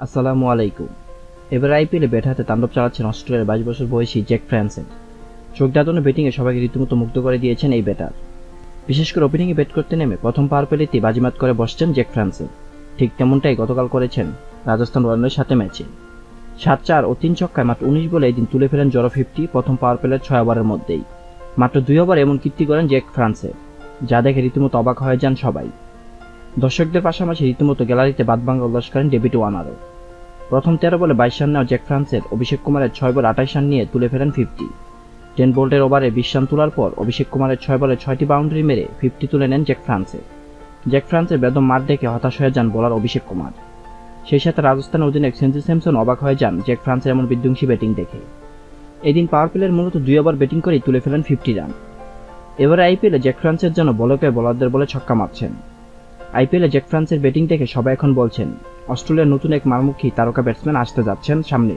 আসসালামু আলাইকুম। এবার আইপিএলে ব্যাট হাতে তাণ্ডব চালাচ্ছেন অস্ট্রেলিয়ার 22 বছর বয়সী জ্যাক ফ্রান্সেন। চোখধাঁধানো ব্যাটিংয়ে সবাইকে রীতিমতো মুগ্ধ করে দিয়েছেন এই ব্যাটার। বিশেষ করে ওপেনিংয়ে ব্যাট করতে নেমে প্রথম পাওয়ার প্লেতেই বাজিমাত করে বসছেন জ্যাক ফ্রান্সেন। ঠিক তেমনটাই গতকাল করেছেন রাজস্থান রয়্যালের সাথে ম্যাচে। 7-4 ও 3 ছক্কায় মাত্র 19 বলে এদিন তুলে ফেলেন জড়ো 50 প্রথম পাওয়ার প্লের 6 ওভারের মধ্যেই। মাত্র 2 ওভার এমন কীর্তি করেন জ্যাক ফ্রান্সেন, যা দেখে রীতিমতো অবাক হয়ে যান সবাই। দর্শকদের পাশাপাশি রীতিমতো গ্যালারিতে বাদভাঙা উল্লাস করেন ডেভিড ওয়ার্নারও। প্রথম 13 বলে 22 রান নেওয়া জ্যাক ফ্রান্সের অভিষেক কুমারের 6 বলে 28 রান নিয়ে তুলে ফেলেন 50। 10 বোল্টের ওভারে 20 রান তোলার পর অভিষেক কুমারের 6 বলে 6টি বাউন্ডারি মেরে 50 তুলে নেন জ্যাক ফ্রান্সের বেদম মাঠ দেখে হতাশ হয়ে যান বোলার অভিষেক কুমার। সেই সাথে রাজস্থান অধিনায়ক সঞ্জু স্যামসন অবাক হয়ে যান জ্যাক ফ্রান্সের এমন বিধ্বংসী ব্যাটিং দেখে। এদিন পাওয়ার প্লের মূলত 2 ওভার ব্যাটিং করেই তুলে ফেলেন 50 রান। এবারে আইপিএলে জ্যাক ফ্রান্সের জন্য বলকে বোলারদের বলে ছক্কা মারছেন। আইপিএলে জ্যাক ফ্রান্সের ব্যাটিং দেখে সবাই এখন বলছেন অস্ট্রেলিয়ার নতুন এক মারমুখী তারকা ব্যাটসম্যান আসতে যাচ্ছেন সামনে।